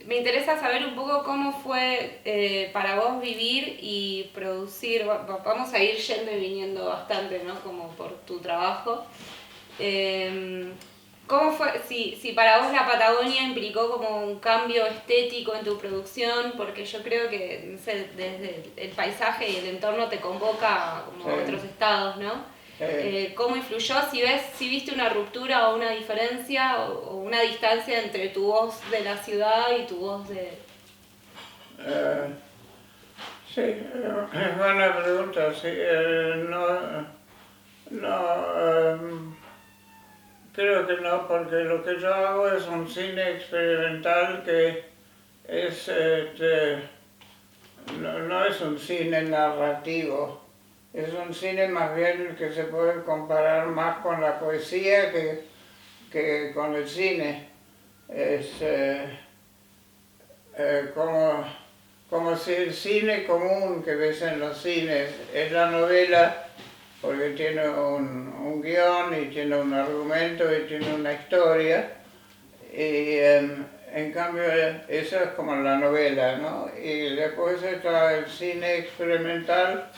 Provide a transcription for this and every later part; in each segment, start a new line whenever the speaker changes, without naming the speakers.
me interesa saber un poco cómo fue para vos vivir y producir. Vamos a ir yendo y viniendo bastante, ¿no? Como por tu trabajo. Eh, ¿Cómo fue? Si para vos la Patagonia implicó como un cambio estético en tu producción, porque yo creo que, no sé, desde el paisaje y el entorno te convoca como a otros
Sí,
estados, ¿no?
sí.
¿Cómo influyó? Si viste una ruptura o una diferencia o una distancia entre tu voz de la ciudad y tu voz de...
Eh, sí, es buena pregunta, sí. No, creo que no, porque lo que yo hago es un cine experimental que es, no es un cine narrativo, es un cine más bien que se puede comparar más con la poesía que con el cine. Es como si el cine común que ves en los cines es la novela, porque tiene un guión y tiene un argumento y tiene una historia, y en cambio eso es como la novela, ¿no? Y después está el cine experimental,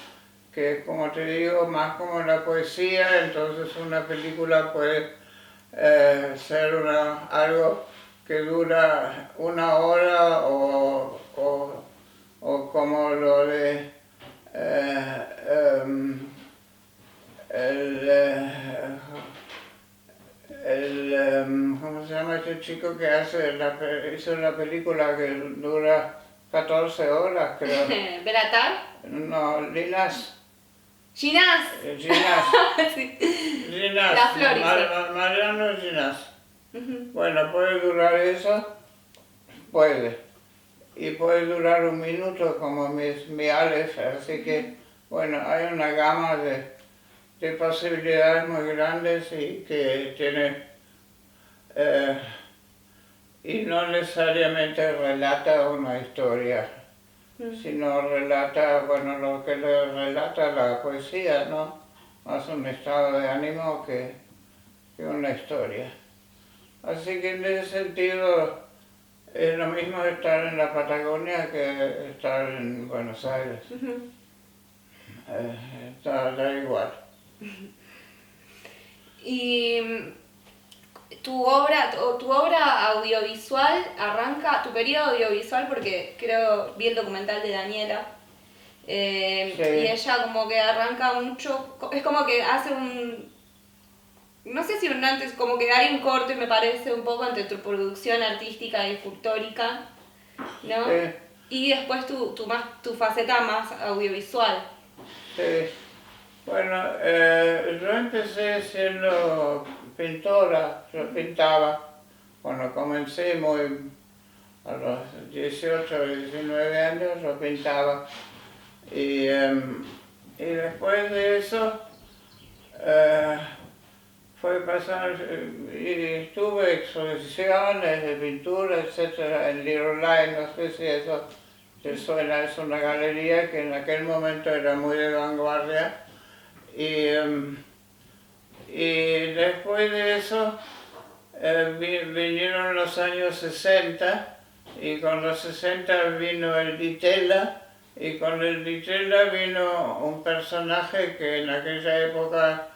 que es, como te digo, más como la poesía. Entonces una película puede ser algo que dura una hora o como lo de em, el, ¿cómo se llama este chico que hizo la película que dura 14 horas, creo?
¿Belatar?
No, Linas.
¡Ginás!
Ginás.
Sí. La
Ginás,
Flor hizo.
Mariano Ginás. Bueno, puede durar eso, puede. Y puede durar un minuto como mi Alex, así que, bueno, hay una gama de posibilidades muy grandes y que tiene, eh, y no necesariamente relata una historia, sino relata, bueno, lo que le relata la poesía, ¿no? Más un estado de ánimo que una historia. Así que en ese sentido es lo mismo estar en la Patagonia que estar en Buenos Aires. Da igual.
Y tu obra audiovisual arranca, tu periodo audiovisual, porque creo, vi el documental de Daniela, y
Sí,
ella como que arranca mucho, es como que hace no sé si un antes, como que hay un corte, me parece, un poco entre tu producción artística y escultórica, ¿no?
sí,
Y después tu faceta más audiovisual.
sí. Bueno, yo empecé siendo pintora, yo pintaba cuando comencé a los 18 o 19 años, yo pintaba. Y después de eso eh, fue pasar, y tuve exposiciones de pintura, etcétera, en Little Line. No sé si eso te suena. Es una galería que en aquel momento era muy de vanguardia. Y, y después de eso vinieron los años 60, y con los 60 vino el Ditela, y con el Ditela vino un personaje que en aquella época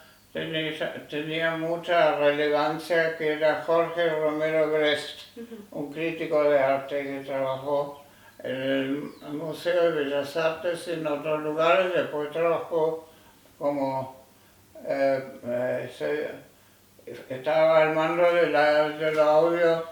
tenía mucha relevancia, que era Jorge Romero Brest, un crítico de arte que trabajó en el Museo de Bellas Artes y en otros lugares. Después trabajó como estaba al mando del audio,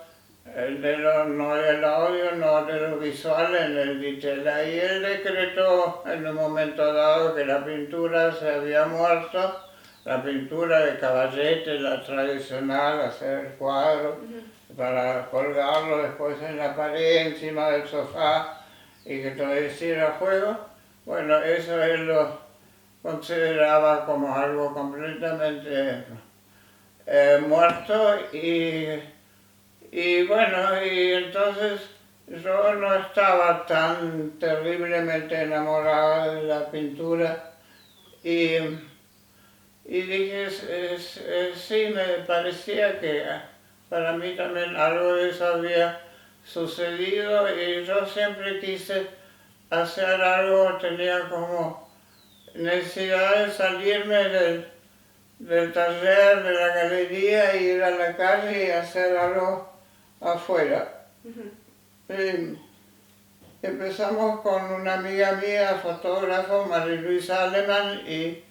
no del audio, no de lo visual en el Ditela. Y él decretó en un momento dado que la pintura se había muerto, la pintura de Caballete, la tradicional, hacer el cuadro para colgarlo después en la pared, encima del sofá, y que todo hiciera juego. Bueno, eso él lo consideraba como algo completamente muerto. Y bueno, y entonces yo no estaba tan terriblemente enamorada de la pintura, y, y dije, sí, me parecía que para mí también algo de eso había sucedido y yo siempre quise hacer algo, tenía como necesidad de salirme del taller, de la galería, e ir a la calle y hacer algo afuera. Y empezamos con una amiga mía, fotógrafo, María Luisa Alemán, y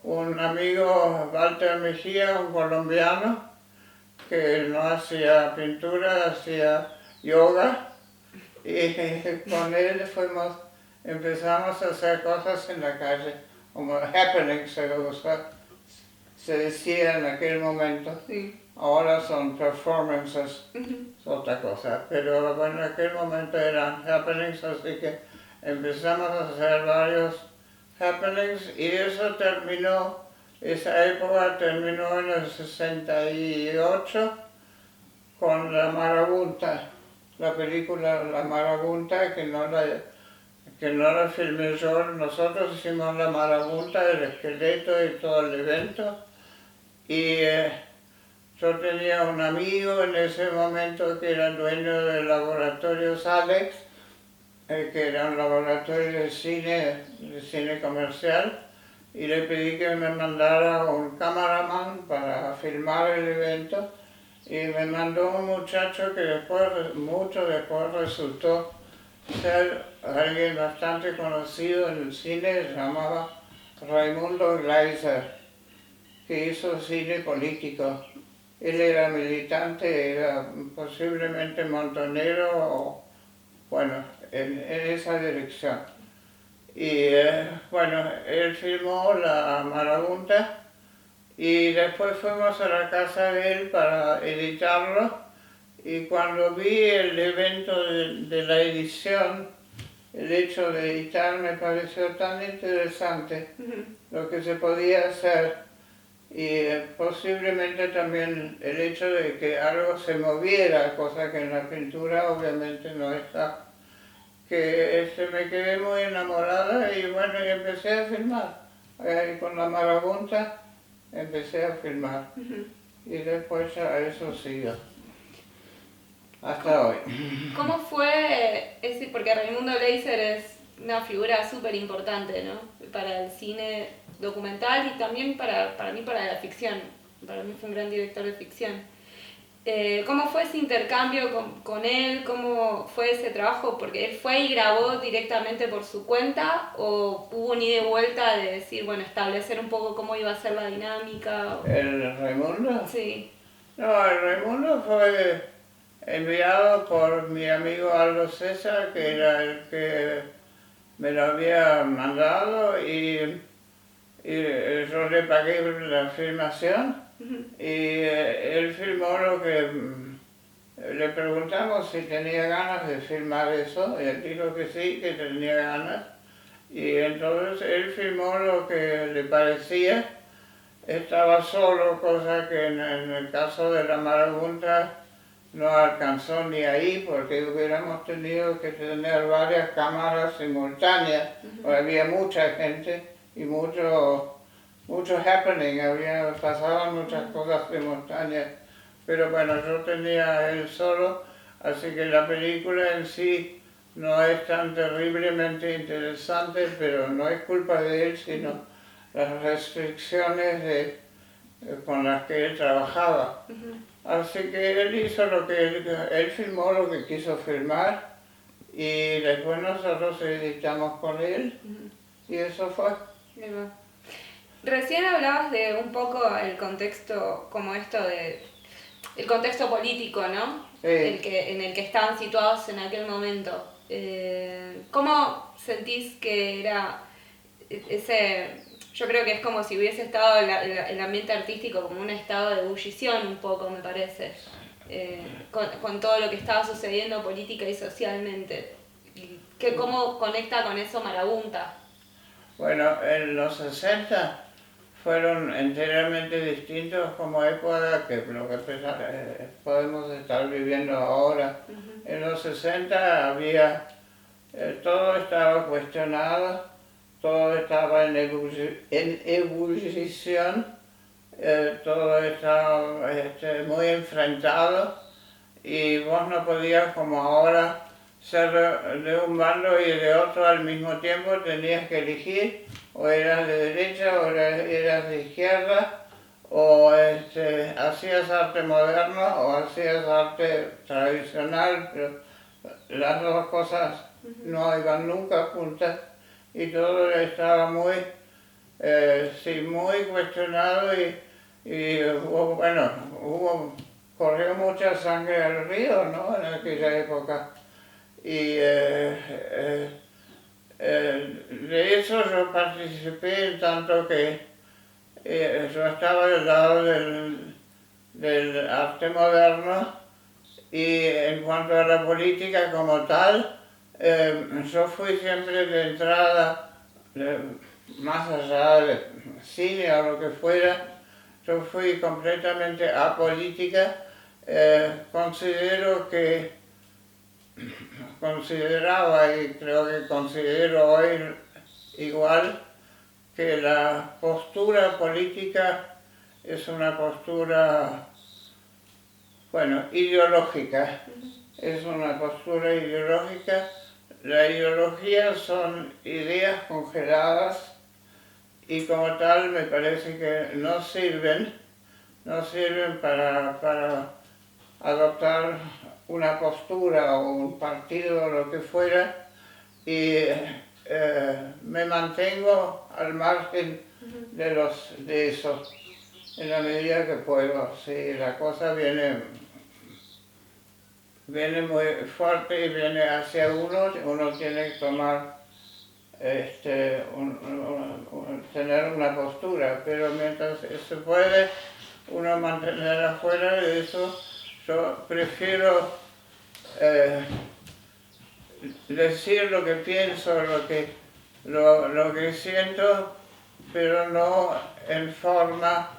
un amigo, Walter Mejía, un colombiano, que no hacía pintura, hacía yoga, y con él empezamos a hacer cosas en la calle, como happenings se decía en aquel momento.
Sí.
Ahora son performances, es otra cosa, pero bueno, en aquel momento eran happenings, así que empezamos a hacer varios happenings y eso terminó, esa época terminó en el 68 con La Marabunta, la película La Marabunta, que no la filmé yo, nosotros hicimos La Marabunta, el esqueleto y todo el evento, y yo tenía un amigo en ese momento que era el dueño del laboratorio Alex, que era un laboratorio de cine comercial, y le pedí que me mandara un cameraman para filmar el evento, y me mandó un muchacho que mucho después resultó ser alguien bastante conocido en el cine, se llamaba Raimundo Gleiser, que hizo cine político. Él era militante, era posiblemente montonero, o, bueno, en esa dirección. Y bueno, él filmó La Marabunta y después fuimos a la casa de él para editarlo, y cuando vi el evento de la edición, el hecho de editar me pareció tan interesante lo que se podía hacer, y posiblemente también el hecho de que algo se moviera, cosa que en la pintura obviamente no está, que me quedé muy enamorada y bueno, y empecé a filmar. Con La Marabunta empecé a filmar y después ya eso siguió. Hasta hoy.
¿Cómo fue ese? Porque Raimundo Gleiser es una figura súper importante, ¿no? Para el cine documental y también para mí para la ficción. Para mí fue un gran director de ficción. ¿Cómo fue ese intercambio con él? ¿Cómo fue ese trabajo? Porque él fue y grabó directamente por su cuenta, o hubo un ida y vuelta de decir, bueno, establecer un poco cómo iba a ser la dinámica.
¿El Raimundo?
Sí.
No, el Raimundo fue enviado por mi amigo Aldo César, que era el que me lo había mandado, y yo le pagué la filmación, y él filmó lo que le preguntamos si tenía ganas de filmar eso, y él dijo que sí, que tenía ganas, y entonces él filmó lo que le parecía. Estaba solo, cosa que en el caso de La Marabunta no alcanzó ni ahí, porque hubiéramos tenido que tener varias cámaras simultáneas, porque había mucha gente y mucho happening, pasaban muchas cosas simultáneas. Pero bueno, yo tenía a él solo, así que la película en sí no es tan terriblemente interesante, pero no es culpa de él, sino las restricciones con las que él trabajaba. Así que él hizo lo que él filmó lo que quiso filmar, y después nosotros editamos con él, y eso fue.
Recién hablabas de un poco el contexto, como esto de el contexto político, ¿no?
Sí.
En el que estaban situados en aquel momento. ¿Cómo sentís que era ese? Yo creo que es como si hubiese estado el ambiente artístico como un estado de ebullición un poco, me parece, con todo lo que estaba sucediendo política y socialmente. ¿Cómo conecta con eso Marabunta?
Bueno, en los 60 fueron enteramente distintos como época que lo que podemos estar viviendo ahora. En los 60 había, todo estaba cuestionado, todo estaba en ebullición, todo estaba muy enfrentado, y vos no podías como ahora ser de un bando y de otro al mismo tiempo, tenías que elegir, o eras de derecha o eras de izquierda, o hacías arte moderno o hacías arte tradicional, pero las dos cosas no iban nunca juntas y todo estaba muy, sí, muy cuestionado y hubo, bueno, corrió mucha sangre al río, ¿no? En aquella época. Y de eso yo participé en tanto que yo estaba del lado del arte moderno y en cuanto a la política como tal, yo fui siempre de entrada, más allá del cine o lo que fuera, yo fui completamente apolítica. Consideraba y creo que considero hoy igual que la postura política es una postura, bueno, ideológica. Es una postura ideológica. La ideología son ideas congeladas y como tal me parece que no sirven para adoptar una postura o un partido o lo que fuera, y me mantengo al margen de eso en la medida que puedo. Si la cosa viene muy fuerte y viene hacia uno tiene que tomar, tener una postura, pero mientras se puede uno mantener afuera de eso, yo prefiero decir lo que pienso, lo que siento, pero no en forma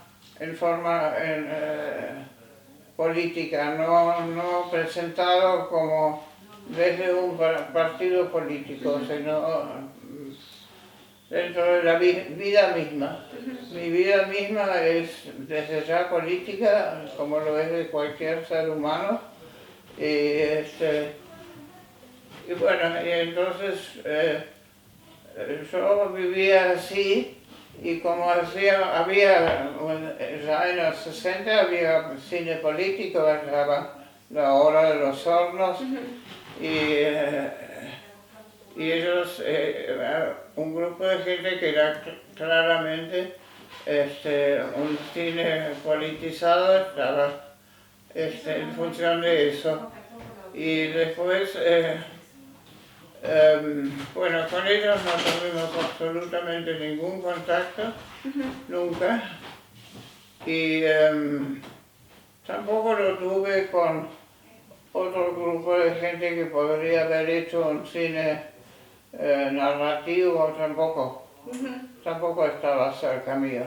política, no presentado como desde un partido político, sino dentro de la vida misma. Mi vida misma es desde ya política, como lo es de cualquier ser humano. Y bueno, y entonces yo vivía así, y como había, ya en los 60 había cine político, estaba La Hora de los Hornos, y ellos, un grupo de gente que era claramente un cine politizado, estaba en función de eso. Y después, bueno, con ellos no tuvimos absolutamente ningún contacto, nunca. Y tampoco lo tuve con otro grupo de gente que podría haber hecho un cine narrativo, tampoco estaba cerca mío.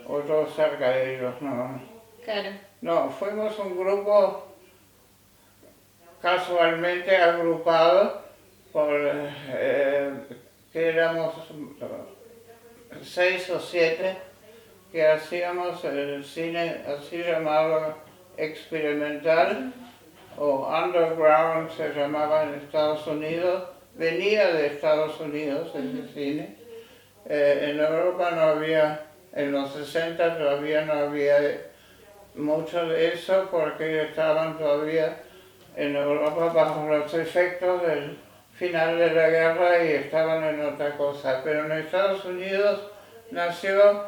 O yo cerca de ellos, no.
Claro.
No, fuimos un grupo casualmente agrupado que éramos 6 o 7 que hacíamos el cine así llamado experimental o underground, se llamaba en Estados Unidos. Venía de Estados Unidos ese cine. En Europa no había, en los 60 todavía no había mucho de eso porque estaban todavía en Europa bajo los efectos del final de la guerra y estaban en otra cosa. Pero en Estados Unidos nació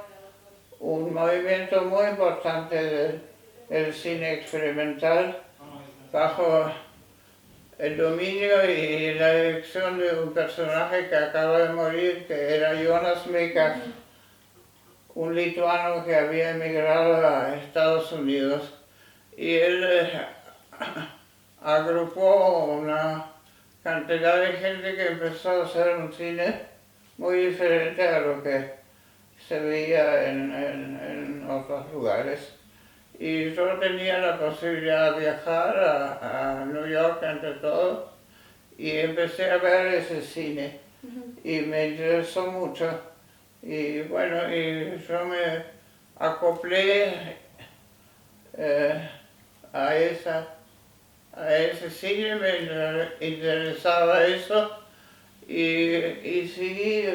un movimiento muy importante del cine experimental bajo el dominio y la dirección de un personaje que acaba de morir, que era Jonas Mekas, un lituano que había emigrado a Estados Unidos. Y él agrupó una cantidad de gente que empezó a hacer un cine muy diferente a lo que se veía en otros lugares. Y yo tenía la posibilidad de viajar a New York entre todo y empecé a ver ese cine y me interesó mucho. Y bueno, y yo me acoplé a esa a ese cine, me interesaba eso y seguí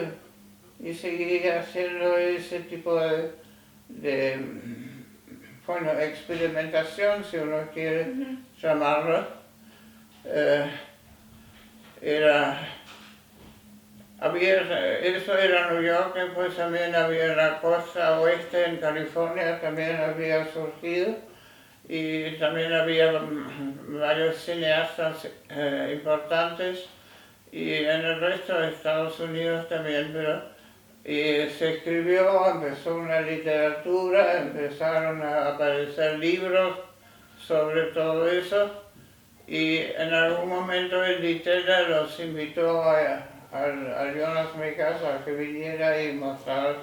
haciendo ese tipo de bueno, experimentación, si uno quiere llamarlo. Eso era New York, después también había la costa oeste en California, también había surgido, y también había varios cineastas importantes, y en el resto de Estados Unidos también, pero se escribió, empezó una literatura, empezaron a aparecer libros sobre todo eso, y en algún momento el Ditela los invitó al Jonas Mekas a que viniera y mostrara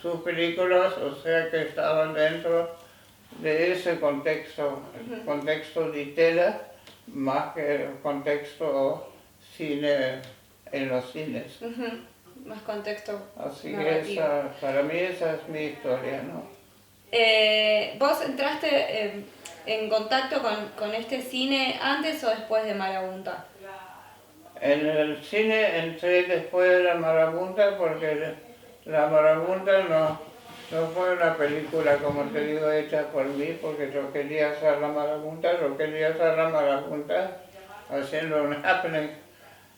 sus películas, o sea que estaban dentro de ese contexto, el contexto Ditela, más que el contexto cine en los cines.
Más contexto.
Así
narrativo.
que para mí esa es mi historia, ¿no?
¿Vos entraste en contacto con este cine antes o después de Marabunta?
En el cine entré después de La Marabunta porque La Marabunta no fue una película, como te digo, hecha por mí, porque yo quería hacer La Marabunta, haciendo un happening.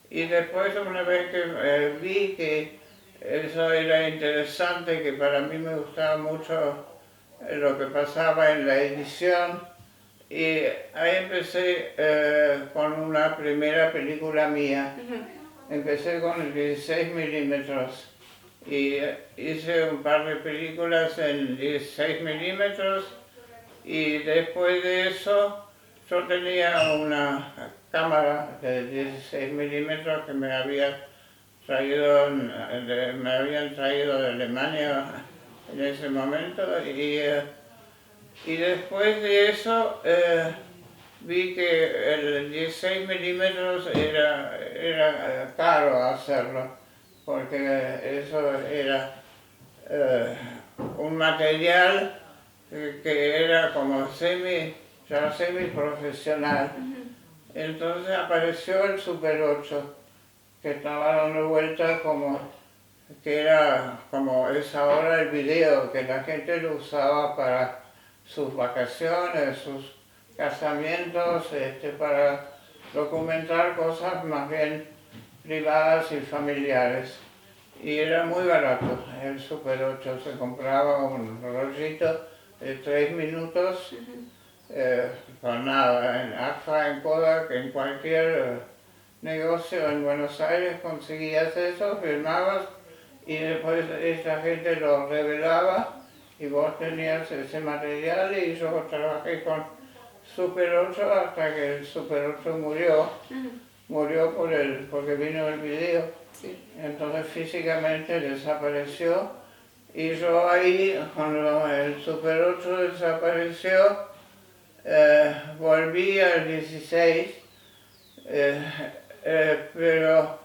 Y después, una vez que vi que eso era interesante, que para mí me gustaba mucho lo que pasaba en la edición, y ahí empecé con una primera película mía. Empecé con el 16 milímetros y hice un par de películas en 16 milímetros, y después de eso yo tenía una cámara de 16 milímetros que me habían traído de Alemania en ese momento, y después de eso vi que el 16 milímetros era caro hacerlo, porque eso era un material que era como semi-profesional. Entonces apareció el Super 8, que estaba dando vueltas que era como es ahora el video, que la gente lo usaba para sus vacaciones, sus casamientos, para documentar cosas más bien privadas y familiares. Y era muy barato, el Super 8, se compraba un rollito de 3 minutos, con nada, en AFA, en Kodak, en cualquier negocio en Buenos Aires conseguías eso, filmabas, y después esa gente lo revelaba y vos tenías ese material, y yo trabajé con Super 8 hasta que el Super 8 murió. Murió porque vino el video. Sí. Entonces físicamente desapareció, y yo ahí, cuando el Super 8 desapareció, volví al 16, pero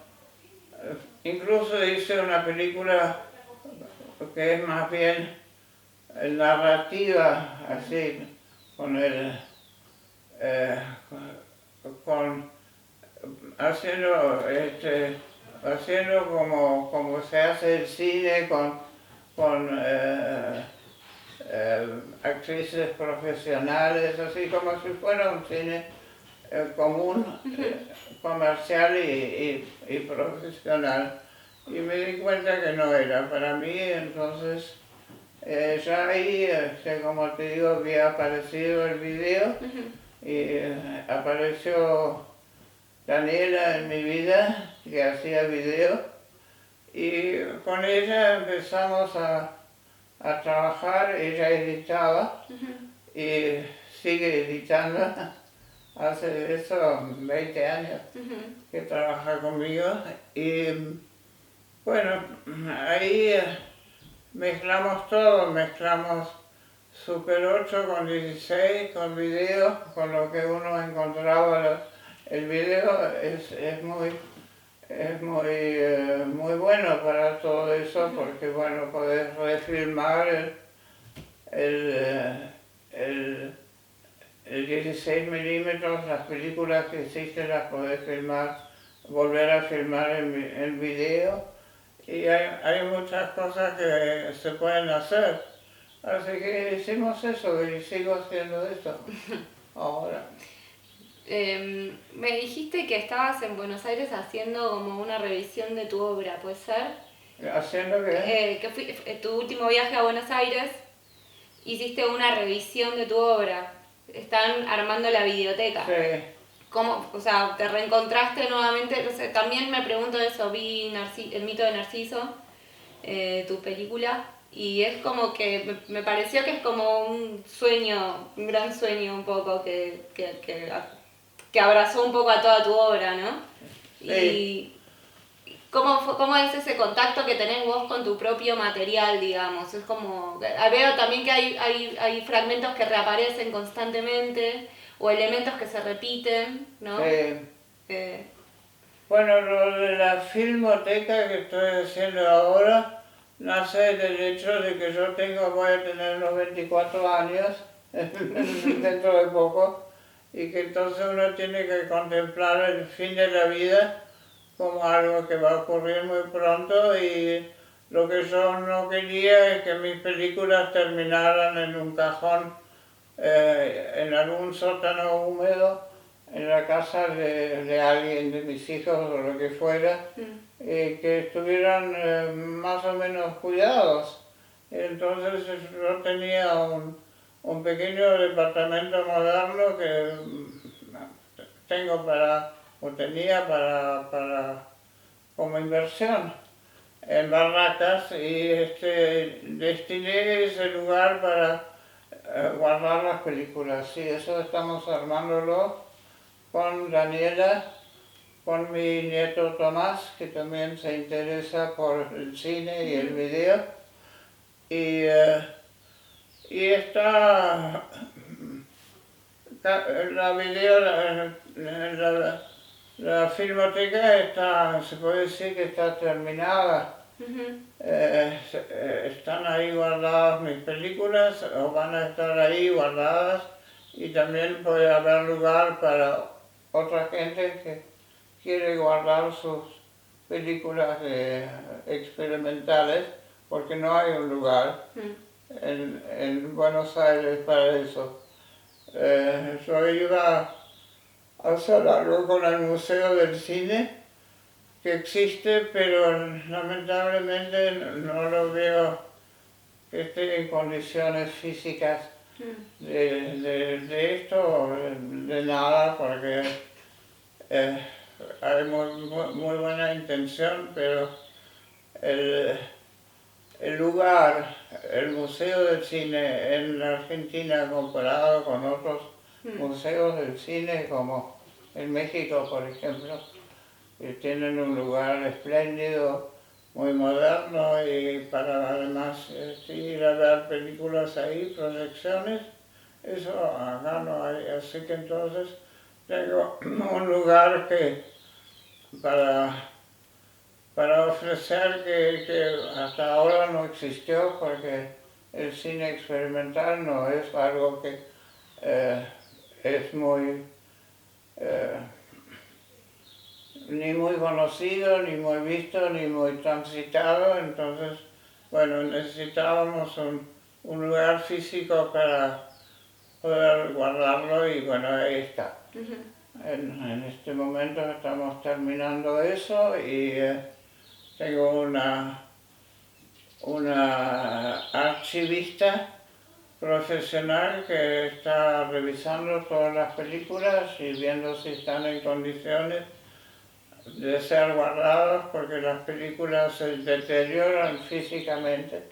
incluso hice una película que es más bien narrativa, así, haciendo como se hace el cine con actrices profesionales, así como si fuera un cine común, comercial y profesional. Y me di cuenta que no era para mí, entonces ya ahí, como te digo, había aparecido el video, y apareció Daniela en mi vida, que hacía video, y con ella empezamos a trabajar. Ella editaba y sigue editando. Hace eso 20 años que trabaja conmigo, y bueno, ahí mezclamos todo, mezclamos Super 8 con 16, con video, con lo que uno encontraba. El video es muy bueno para todo eso, porque bueno, podés refilmar el 16 milímetros, las películas que hiciste las podés filmar, volver a filmar en video, y hay muchas cosas que se pueden hacer. Así que hicimos eso y sigo haciendo eso ahora.
Me dijiste que estabas en Buenos Aires haciendo como una revisión de tu obra, ¿puede ser?
¿Haciendo qué?
Tu último viaje a Buenos Aires, hiciste una revisión de tu obra. Están armando la videoteca.
Sí.
¿Cómo, o sea, te reencontraste nuevamente? No sé, también me pregunto eso, vi El mito de Narciso, tu película, y es como que me pareció que es como un sueño, un gran sueño un poco que abrazó un poco a toda tu obra, ¿no?
Sí.
Y ¿cómo es ese contacto que tenés vos con tu propio material, digamos? Es como, veo también que hay fragmentos que reaparecen constantemente o elementos que se repiten, ¿no?
Sí. Bueno, lo de la filmoteca que estoy haciendo ahora nace del hecho de que voy a tener unos 24 años dentro de poco, y que entonces uno tiene que contemplar el fin de la vida como algo que va a ocurrir muy pronto, y lo que yo no quería es que mis películas terminaran en un cajón, en algún sótano húmedo, en la casa de alguien, de mis hijos o lo que fuera, que estuvieran más o menos cuidados. Entonces yo tenía un pequeño departamento moderno que tenía como inversión en Barracas, y destiné ese lugar para guardar las películas. Sí, eso estamos armándolo con Daniela, con mi nieto Tomás, que también se interesa por el cine y el video. Y está la filmoteca se puede decir que está terminada. Están ahí guardadas mis películas, o van a estar ahí guardadas, y también puede haber lugar para otra gente que quiere guardar sus películas experimentales, porque no hay un lugar en Buenos Aires para eso. Yo iba a hacer algo con el Museo del Cine, que existe, pero lamentablemente no lo veo que esté en condiciones físicas de esto, de nada, porque hay muy buena intención, pero el lugar, el Museo del Cine en la Argentina, comparado con otros museos del cine, como en México, por ejemplo, que tienen un lugar espléndido, muy moderno, y para además ir a ver películas ahí, proyecciones, eso acá no hay. Así que entonces tengo un lugar para ofrecer que hasta ahora no existió, porque el cine experimental no es algo que es ni muy conocido, ni muy visto, ni muy transitado. Entonces, bueno, necesitábamos un lugar físico para poder guardarlo, y bueno, ahí está. En este momento estamos terminando eso, y tengo una archivista profesional que está revisando todas las películas y viendo si están en condiciones de ser guardadas, porque las películas se deterioran físicamente,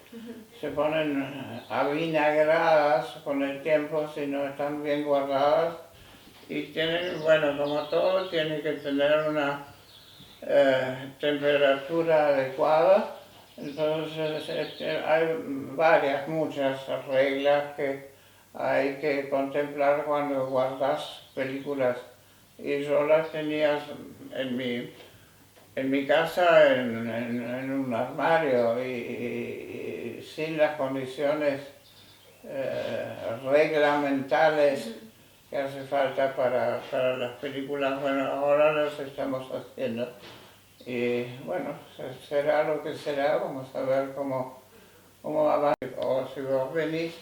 se ponen avinagradas con el tiempo si no están bien guardadas, y tienen, bueno, como todo, tiene que tener una temperatura adecuada. Entonces hay muchas reglas que hay que contemplar cuando guardas películas, y yo las tenía en mi casa en un armario, y sin las condiciones reglamentales que hace falta para las películas. Bueno, ahora las estamos haciendo. Y bueno, será lo que será, vamos a ver cómo va. O si vos venís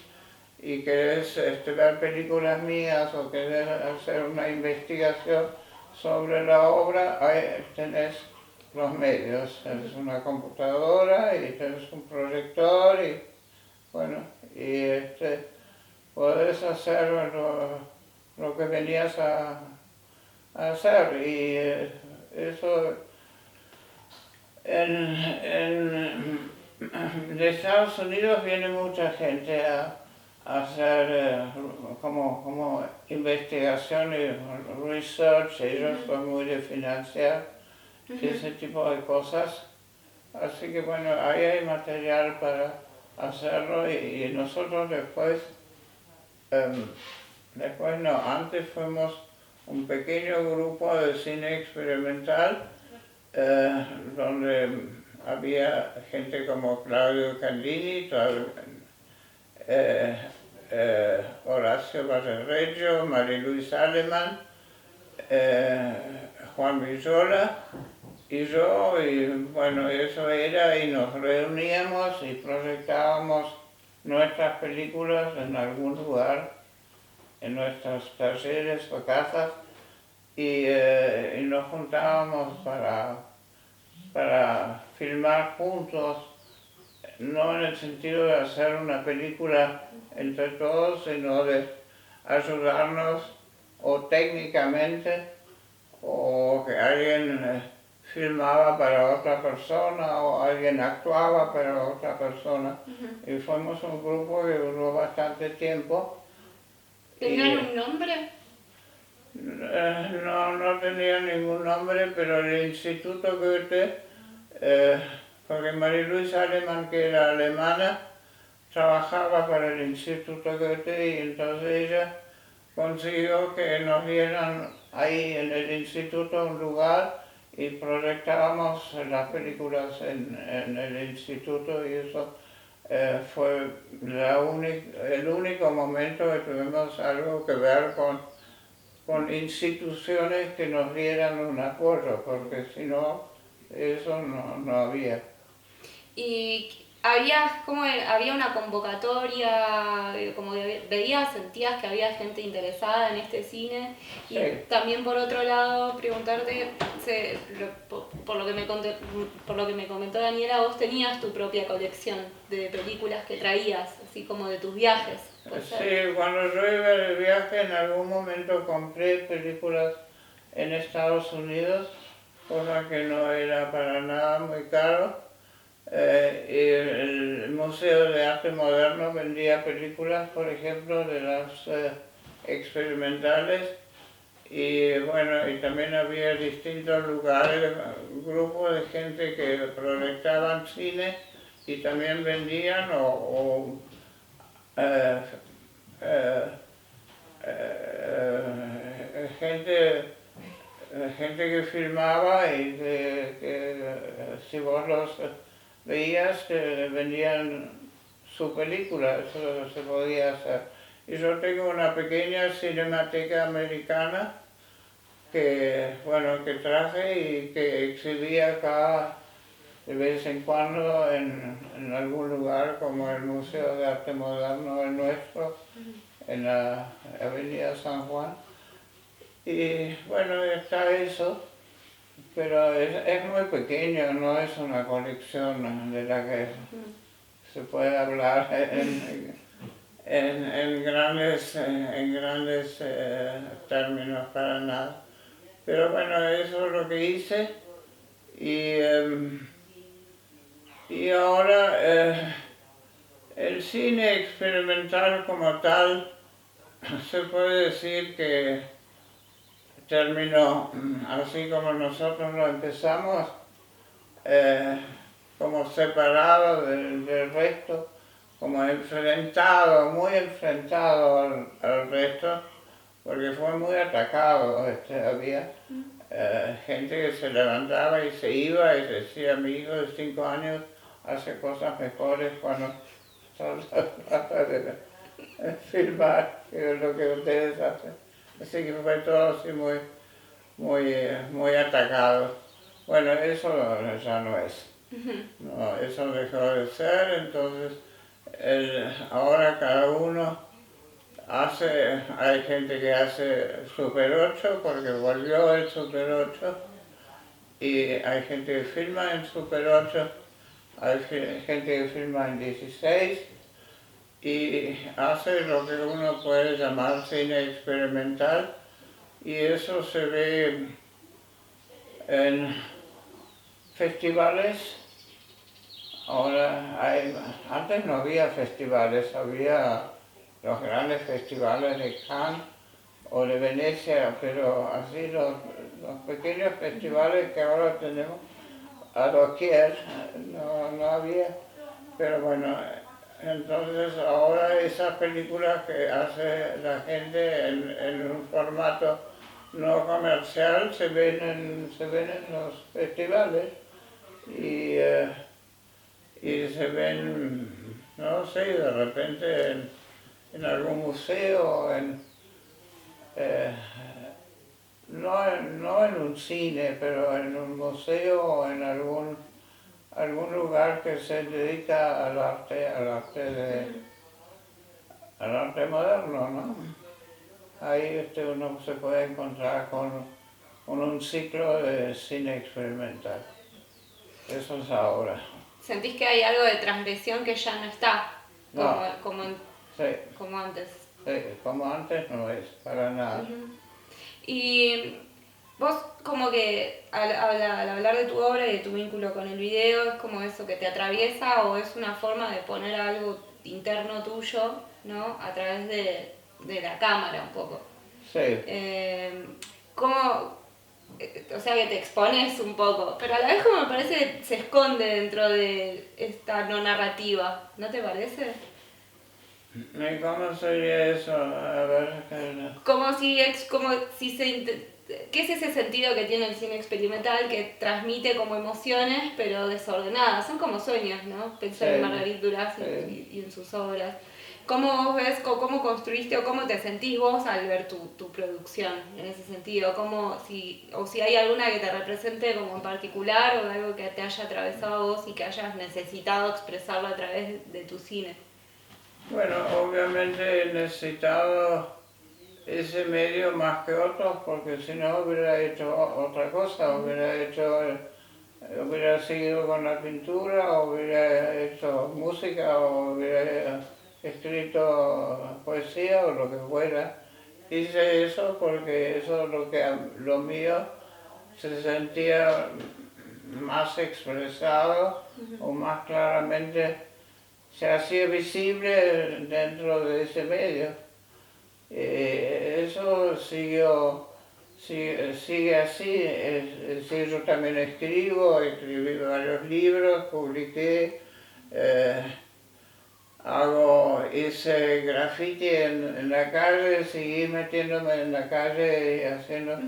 y querés ver películas mías o querés hacer una investigación sobre la obra, ahí tenés los medios. Tenés una computadora y tenés un proyector y bueno, y podés hacer lo que venías a hacer. Y eso de Estados Unidos viene mucha gente a hacer como investigación y research, ellos son muy de financiar ese tipo de cosas. Así que bueno, ahí hay material para hacerlo y nosotros después no, antes fuimos un pequeño grupo de cine experimental donde había gente como Claudio Candini, Horacio Barrereggio, Mariluis Aleman, Juan Villola y yo, y bueno, eso era, y nos reuníamos y proyectábamos nuestras películas en algún lugar, en nuestros talleres o casas, y nos juntábamos para filmar juntos, no en el sentido de hacer una película entre todos, sino de ayudarnos o técnicamente, o que alguien filmaba para otra persona o alguien actuaba para otra persona. Y fuimos un grupo que duró bastante tiempo.
¿Tenían un nombre?
No tenía ningún nombre, pero el Instituto Goethe, porque Mariluis Aleman, que era alemana, trabajaba para el Instituto Goethe y entonces ella consiguió que nos dieran ahí en el instituto un lugar y proyectábamos las películas en el instituto, y eso fue el único momento que tuvimos algo que ver con instituciones que nos dieran un apoyo, porque si no, eso no había.
¿Y había una convocatoria, como que veías, sentías que había gente interesada en este cine? Y
Sí.
también por otro lado, preguntarte, por lo que me comentó Daniela, vos tenías tu propia colección de películas que traías, así como de tus viajes.
Sí, cuando yo iba de viaje en algún momento compré películas en Estados Unidos, cosa que no era para nada muy caro. Y el Museo de Arte Moderno vendía películas, por ejemplo, de las experimentales, y bueno, y también había distintos lugares, grupos de gente que proyectaban cine y también vendían gente que filmaba y que si vos los veías que vendían su película, eso se podía hacer. Y yo tengo una pequeña cinemateca americana que traje y que exhibí acá de vez en cuando en algún lugar, como el Museo de Arte Moderno, el nuestro, en la Avenida San Juan. Y bueno, está eso, pero es muy pequeño, no es una colección de la que se puede hablar en grandes términos para nada. Pero bueno, eso es lo que hice, y ahora el cine experimental como tal se puede decir que terminó así como nosotros lo empezamos, como separado del resto, como enfrentado, muy enfrentado al resto, porque fue muy atacado. Había gente que se levantaba y se iba y decía: mi hijo de 5 años hace cosas mejores cuando solo trata de filmar que lo que ustedes hacen. Así que fue todo así muy atacado. Bueno, eso ya no es. No, eso dejó de ser, entonces ahora cada uno hace, hay gente que hace Super 8 porque volvió el Super 8 y hay gente que filma en Super 8, hay gente que filma en 16 y hace lo que uno puede llamar cine experimental y eso se ve en festivales. Ahora antes no había festivales, había los grandes festivales de Cannes o de Venecia, pero así los pequeños festivales que ahora tenemos a doquier no había. Pero bueno, entonces ahora esas películas que hace la gente en un formato no comercial se ven en los festivales y se ven, no sé, de repente en algún museo, no en un cine, pero en un museo o en algún lugar que se dedica al arte moderno, ¿no? Ahí uno se puede encontrar con un ciclo de cine experimental. Eso es ahora.
¿Sentís que hay algo de transgresión que ya no está
No. Sí.
como antes?
Sí, como antes no es, para nada.
Y vos como que al hablar de tu obra y de tu vínculo con el video, ¿es como eso que te atraviesa o es una forma de poner algo interno tuyo, ¿no? A través de la cámara un poco?
Sí.
¿Cómo, o sea que te expones un poco, pero a la vez como me parece que se esconde dentro de esta no narrativa, ¿no te parece?
¿Cómo sería eso? A ver,
Como si ¿qué es ese sentido que tiene el cine experimental que transmite como emociones pero desordenadas? Son como sueños, ¿no? Pensar en Marguerite Duras y en sus obras. ¿Cómo vos ves, cómo construiste o cómo te sentís vos al ver tu producción en ese sentido? O si hay alguna que te represente como en particular o algo que te haya atravesado a vos y que hayas necesitado expresarlo a través de tu cine.
Bueno, obviamente he necesitado ese medio más que otros porque si no hubiera hecho otra cosa, hubiera seguido con la pintura, o hubiera hecho música, o hubiera escrito poesía o lo que fuera. Hice eso porque eso es lo mío se sentía más expresado o más claramente se hacía visible dentro de ese medio. Eso sigue así, es decir, yo también escribí varios libros, publiqué, hice graffiti en la calle, seguí metiéndome en la calle y haciendo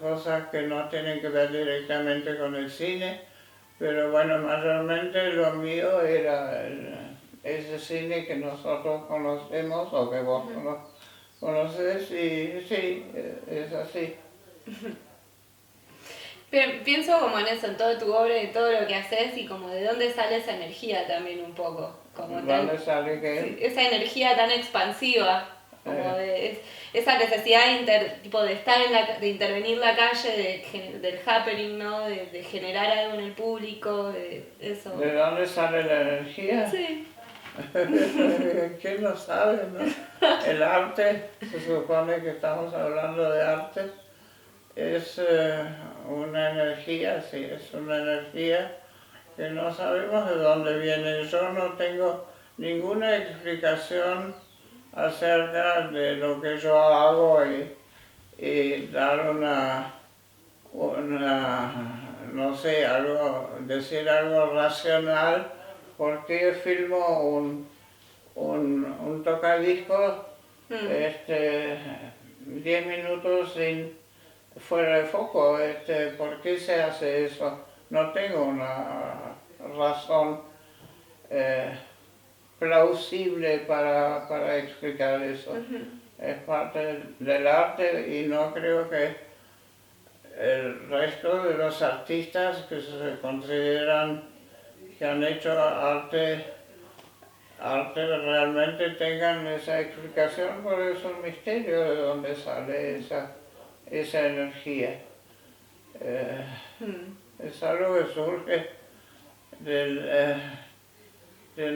cosas que no tienen que ver directamente con el cine, pero bueno, mayormente lo mío era ese cine que nosotros conocemos o que vos conoces y sí, es así.
Pienso como en eso, en toda tu obra y todo lo que haces y como de dónde sale esa energía también un poco.
¿Dónde sale qué?
Sí, esa energía tan expansiva, como de esa necesidad de estar de intervenir la calle, del happening, ¿no? De generar algo en el público, de eso.
¿De dónde sale la energía?
Sí.
¿Quién lo sabe, no? El arte, se supone que estamos hablando de arte, es una energía, sí, es una energía que no sabemos de dónde viene. Yo no tengo ninguna explicación acerca de lo que yo hago y dar no sé, decir algo racional, porque filmo un tocadiscos 10 minutos fuera de foco. ¿Por qué se hace eso? No tengo una razón plausible para explicar eso. es parte del arte y no creo que el resto de los artistas que se consideran que han hecho arte realmente tengan esa explicación, porque es un misterio de dónde sale esa energía. Es algo que surge de, de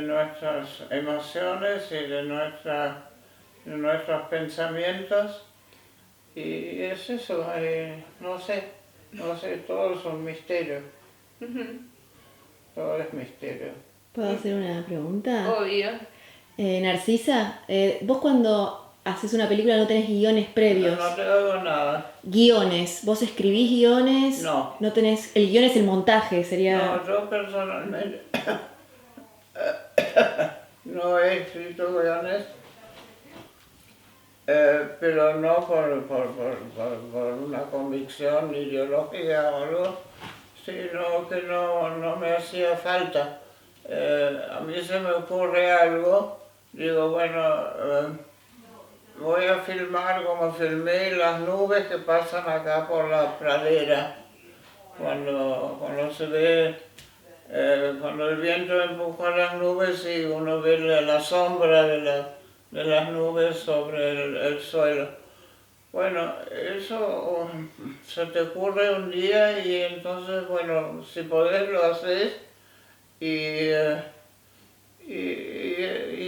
nuestras emociones y de nuestros pensamientos, y es eso, no sé, todo es un misterio. Todo es misterio.
¿Puedo hacer una pregunta?
Obvio.
Narcisa, vos cuando haces una película no tenés guiones previos.
No te oigo nada.
Guiones, ¿vos escribís guiones?
No.
No tenés, el guión es el montaje, sería...
No, yo personalmente no he escrito guiones, pero no por una convicción ideológica o algo, sino que no me hacía falta. A mí se me ocurre algo, digo, bueno, voy a filmar como filmé las nubes que pasan acá por la pradera, cuando se ve, cuando el viento empuja las nubes y uno ve la sombra de las nubes sobre el suelo. Bueno, eso se te ocurre un día y entonces, bueno, si podés lo haces y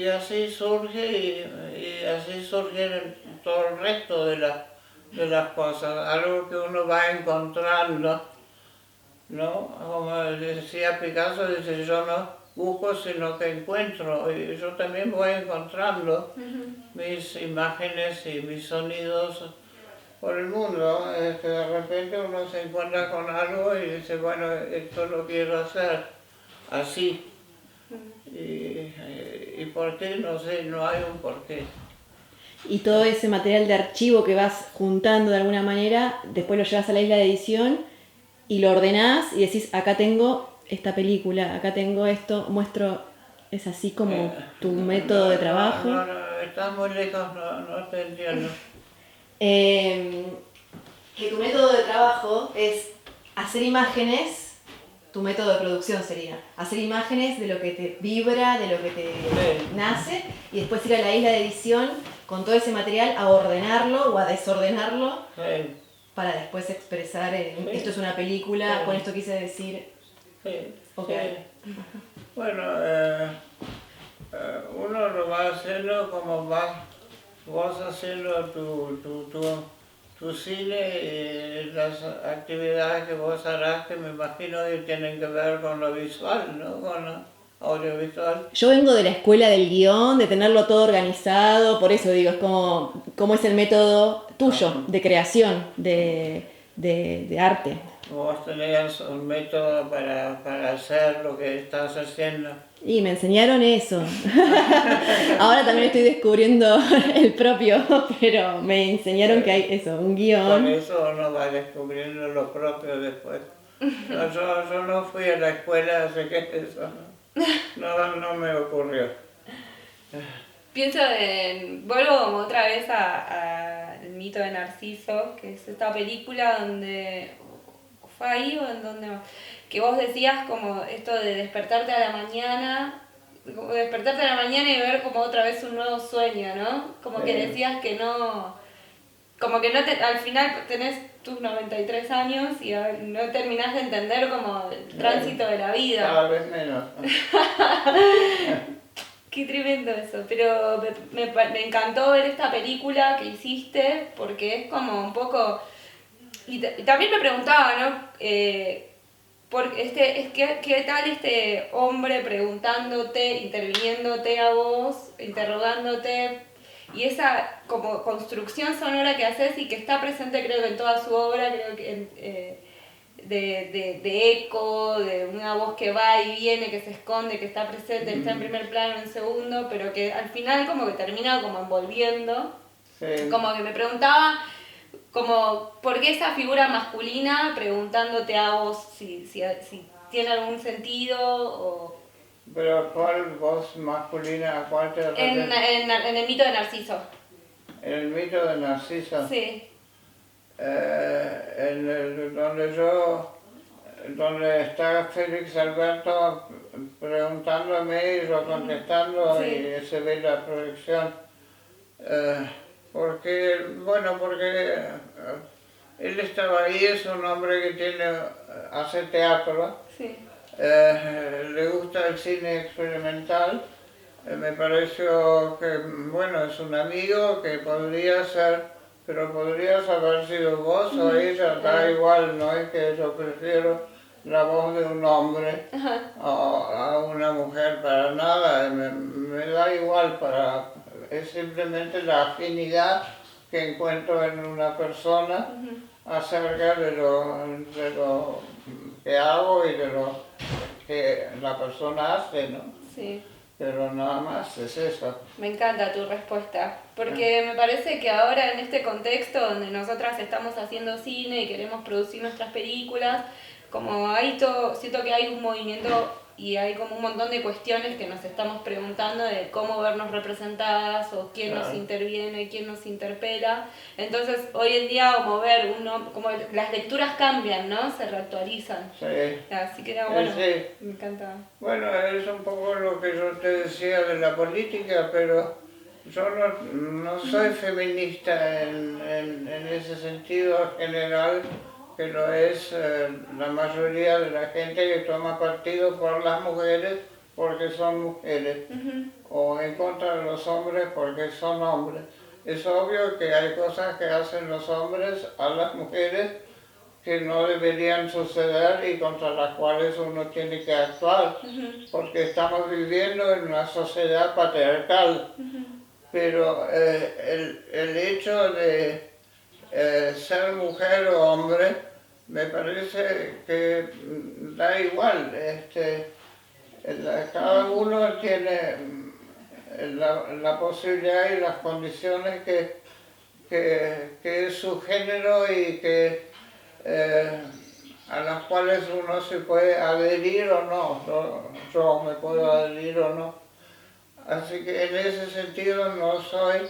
así surge y así surge todo el resto de las cosas, algo que uno va encontrando, ¿no? Como decía Picasso, dice, yo no busco sino que encuentro, y yo también voy encontrando mis imágenes y mis sonidos por el mundo. Que de repente uno se encuentra con algo y dice, bueno, esto lo quiero hacer así. ¿Y por qué? No sé, no hay un por qué.
Y todo ese material de archivo que vas juntando de alguna manera, después lo llevas a la isla de edición y lo ordenás y decís, acá tengo esta película, acá tengo esto, muestro, es así como tu método de trabajo.
No, estás muy lejos, no te entiendo.
Que tu método de trabajo es hacer imágenes. Tu método de producción sería hacer imágenes de lo que te vibra, de lo que te nace, y después ir a la isla de edición con todo ese material a ordenarlo o a desordenarlo para después expresar, esto es una película, con esto quise decir... Okay.
Bueno, uno lo va haciendo como vas vos haciendo tu cine y las actividades que vos harás, que me imagino que tienen que ver con lo visual, ¿no? Con lo audiovisual.
Yo vengo de la escuela del guión, de tenerlo todo organizado, por eso digo, es como es el método tuyo de creación, de arte.
Vos tenías un método para hacer lo que estás haciendo.
Y me enseñaron eso. Ahora también estoy descubriendo el propio, pero me enseñaron que hay eso, un guión.
Por eso uno va descubriendo lo propio después. No, yo no fui a la escuela, así que eso no me ocurrió.
Pienso vuelvo como otra vez al mito de Narciso, que es esta película donde, ¿fue ahí o en dónde más? Que vos decías como esto de despertarte a la mañana y ver como otra vez un nuevo sueño, ¿no? Como que decías que no, como que no al final tenés tus 93 años y no terminás de entender como el tránsito de la vida.
Cada vez menos.
Qué tremendo eso, pero me encantó ver esta película que hiciste porque es como un poco... Y también me preguntaba, ¿no? ¿Qué tal este hombre preguntándote, interviniéndote a vos, interrogándote? Y esa como construcción sonora que haces y que está presente creo que en toda su obra, creo que de eco, de una voz que va y viene, que se esconde, que está presente, que está en primer plano, en segundo, pero que al final como que termina como envolviendo. Sí. Como que me preguntaba como por qué esa figura masculina preguntándote a vos si tiene algún sentido o...
Pero ¿cuál voz masculina, a cuál te refieres?
En el mito de Narciso.
En el mito de Narciso.
Sí.
Donde está Félix Alberto preguntándome y yo contestando,
Sí.
y se ve la proyección. Porque él estaba ahí, es un hombre que hace teatro,
Sí.
le gusta el cine experimental. Me pareció que, bueno, es un amigo que podría ser, pero podrías haber sido vos o ella, da igual, no es que yo prefiero la voz de un hombre a una mujer para nada, me da igual, es simplemente la afinidad que encuentro en una persona acerca de lo que hago y de lo que la persona hace, ¿no?
Sí.
Pero nada más, es eso.
Me encanta tu respuesta, porque me parece que ahora en este contexto donde nosotras estamos haciendo cine y queremos producir nuestras películas, como hay todo, siento que hay un movimiento y hay como un montón de cuestiones que nos estamos preguntando de cómo vernos representadas o quién nos interviene, quién nos interpela. Entonces hoy en día como las lecturas cambian, ¿no? Se reactualizan.
Sí.
Así que bueno,
Sí.
me encanta.
Bueno, es un poco lo que yo te decía de la política, pero yo no soy feminista en ese sentido general, que lo es la mayoría de la gente que toma partido por las mujeres porque son mujeres, o en contra de los hombres porque son hombres. Es obvio que hay cosas que hacen los hombres a las mujeres que no deberían suceder y contra las cuales uno tiene que actuar, porque estamos viviendo en una sociedad patriarcal. Pero el hecho de ser mujer o hombre, me parece que da igual. Cada uno tiene la posibilidad y las condiciones que es su género y a las cuales uno se puede adherir o no. Yo me puedo adherir o no. Así que en ese sentido no soy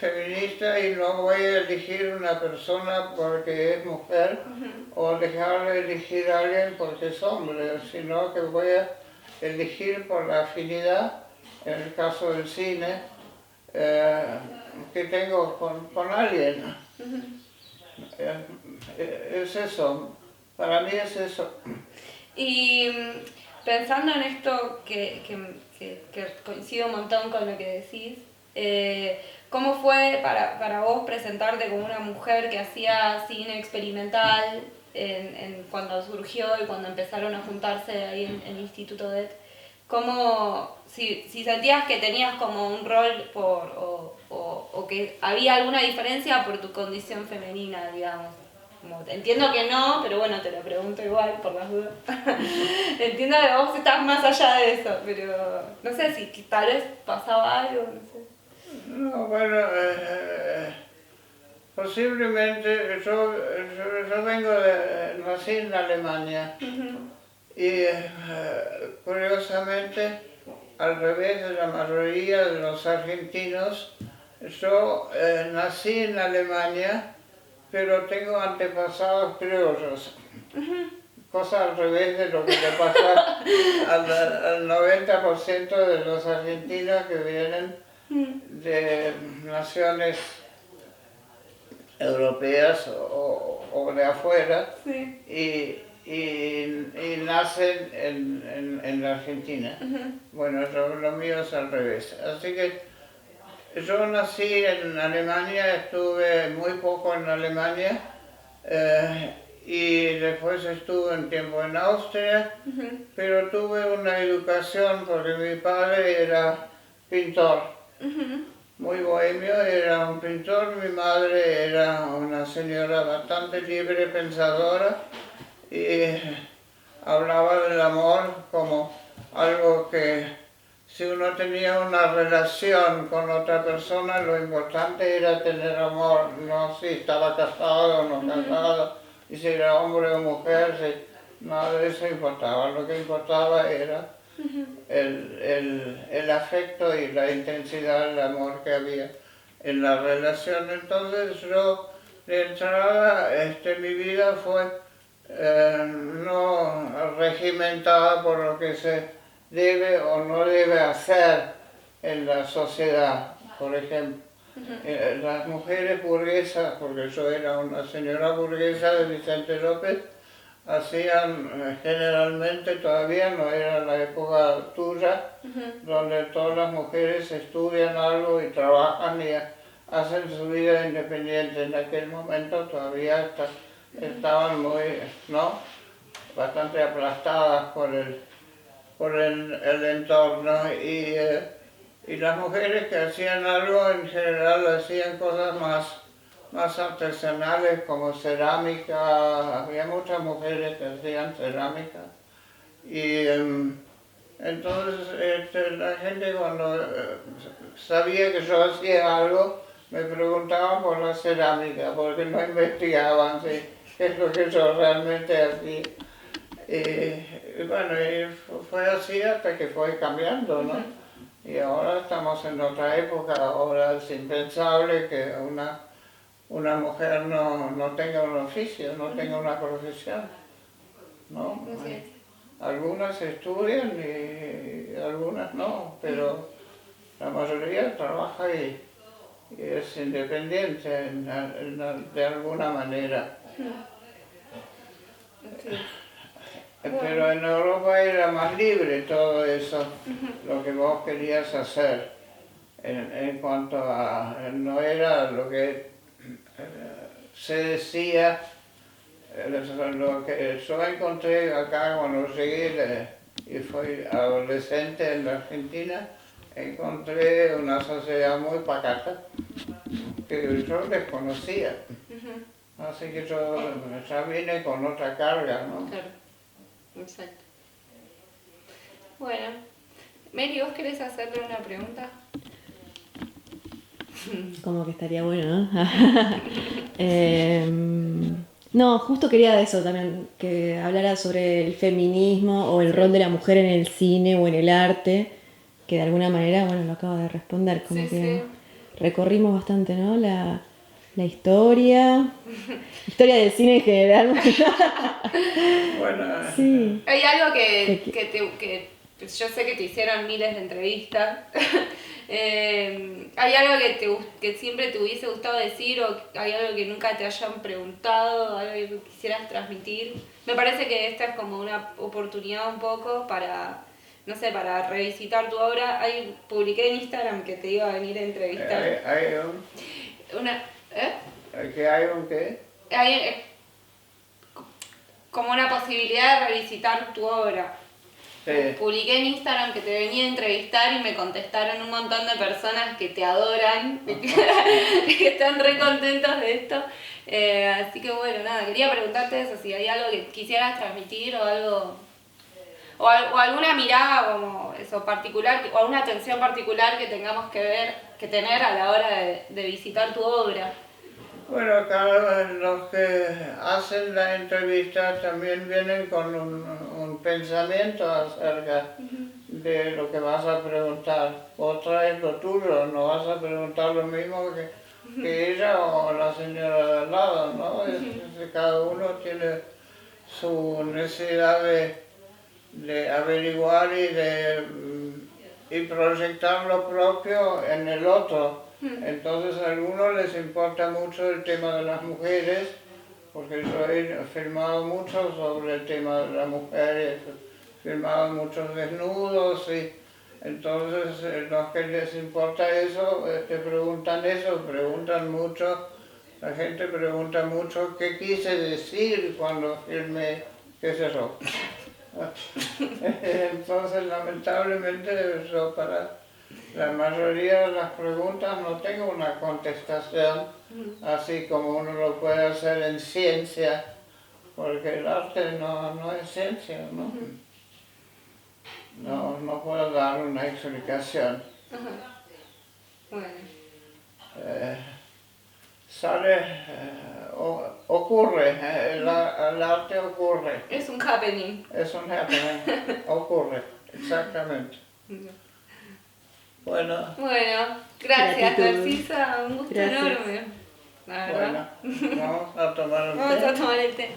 feminista y no voy a elegir una persona porque es mujer o dejarle elegir a alguien porque es hombre, sino que voy a elegir por la afinidad, en el caso del cine, que tengo con alguien. Es eso, para mí es eso.
Y pensando en esto que coincido un montón con lo que decís, ¿cómo fue para vos presentarte como una mujer que hacía cine experimental cuando surgió y cuando empezaron a juntarse ahí en el Instituto DET? Si sentías que tenías como un rol o que había alguna diferencia por tu condición femenina, digamos. Entiendo que no, pero bueno, te lo pregunto igual por las dudas. Entiendo que vos estás más allá de eso, pero no sé si tal vez pasaba algo, no sé.
No, bueno, posiblemente yo nací en Alemania y curiosamente, al revés de la mayoría de los argentinos, yo nací en Alemania, pero tengo antepasados criollos. Cosa al revés de lo que le pasa al 90% de los argentinos que vienen de naciones europeas o de afuera,
Sí.
y nacen en la Argentina. Bueno, lo mío es al revés. Así que yo nací en Alemania, estuve muy poco en Alemania, y después estuve un tiempo en Austria, pero tuve una educación porque mi padre era pintor, muy bohemio, era un pintor. Mi madre era una señora bastante libre pensadora y hablaba del amor como algo que, si uno tenía una relación con otra persona, lo importante era tener amor, no si estaba casado o no casado, y si era hombre o mujer, nada de eso importaba. Lo que importaba era el afecto y la intensidad del amor que había en la relación. Entonces yo, de entrada, mi vida fue no regimentada por lo que se debe o no debe hacer en la sociedad. Por ejemplo, las mujeres burguesas, porque yo era una señora burguesa de Vicente López, hacían generalmente, todavía no era la época tuya, donde todas las mujeres estudian algo y trabajan y hacen su vida independiente. En aquel momento todavía estaban muy, ¿no?, bastante aplastadas por el entorno, y las mujeres que hacían algo en general hacían cosas más artesanales, como cerámica. Había muchas mujeres que hacían cerámica, y entonces la gente, cuando sabía que yo hacía algo, me preguntaban por la cerámica, porque no investigaban qué es lo que yo realmente hacía. Y bueno, y fue así hasta que fue cambiando, ¿no? Y ahora estamos en otra época. Ahora es impensable que una mujer no tenga un oficio, no tenga una profesión, ¿no? Algunas estudian y algunas no, pero la mayoría trabaja y es independiente de alguna manera. Pero en Europa era más libre todo eso, lo que vos querías hacer, en cuanto a, no era lo que se decía, lo que yo encontré acá cuando llegué y fui adolescente en la Argentina. Encontré una sociedad muy pacata que yo desconocía, así que yo ya vine con otra carga, ¿no?
Claro, exacto. Bueno, Mary, ¿vos querés hacerle una pregunta?
Como que estaría bueno, ¿no? No, justo quería eso también, que hablara sobre el feminismo o el rol de la mujer en el cine o en el arte, que de alguna manera, bueno, lo acabo de responder, como
Sí,
que
sí.
recorrimos bastante, ¿no? La historia del cine en general.
Bueno,
Sí.
Hay algo que yo sé que te hicieron miles de entrevistas. ¿Hay algo que siempre te hubiese gustado decir, o hay algo que nunca te hayan preguntado, algo que quisieras transmitir? Me parece que esta es como una oportunidad un poco para, no sé, para revisitar tu obra. Publiqué en Instagram que te iba a venir a entrevistar.
hay un qué.
Hay como una posibilidad de revisitar tu obra.
Sí.
Publiqué en Instagram que te venía a entrevistar y me contestaron un montón de personas que te adoran, que están re contentos de esto. Así que bueno, nada, quería preguntarte eso, si hay algo que quisieras transmitir o algo, o alguna mirada como eso particular, o alguna atención particular que tengamos que tener a la hora de visitar tu obra.
Bueno, los que hacen la entrevista también vienen con un pensamiento acerca de lo que vas a preguntar. Vos traes lo tuyo, no vas a preguntar lo mismo que ella o la señora de al lado, ¿no? Cada uno tiene su necesidad de averiguar y proyectar lo propio en el otro. Entonces a algunos les importa mucho el tema de las mujeres, porque yo he filmado mucho sobre el tema de las mujeres, he filmado muchos desnudos, y entonces los que les importa eso, preguntan mucho. La gente pregunta mucho qué quise decir cuando filmé, qué sé yo. Entonces lamentablemente yo para la mayoría de las preguntas no tengo una contestación así como uno lo puede hacer en ciencia, porque el arte no es ciencia, ¿no? No puedo dar una explicación.
Bueno.
Ocurre, el arte ocurre.
Es un happening.
Es un happening, ocurre. Exactamente. Bueno,
Bueno, gracias
Gratitud.
Narcisa, un gusto
Gracias.
enorme. La verdad.
bueno, vamos a tomar un
Vamos
té.
a tomar el té.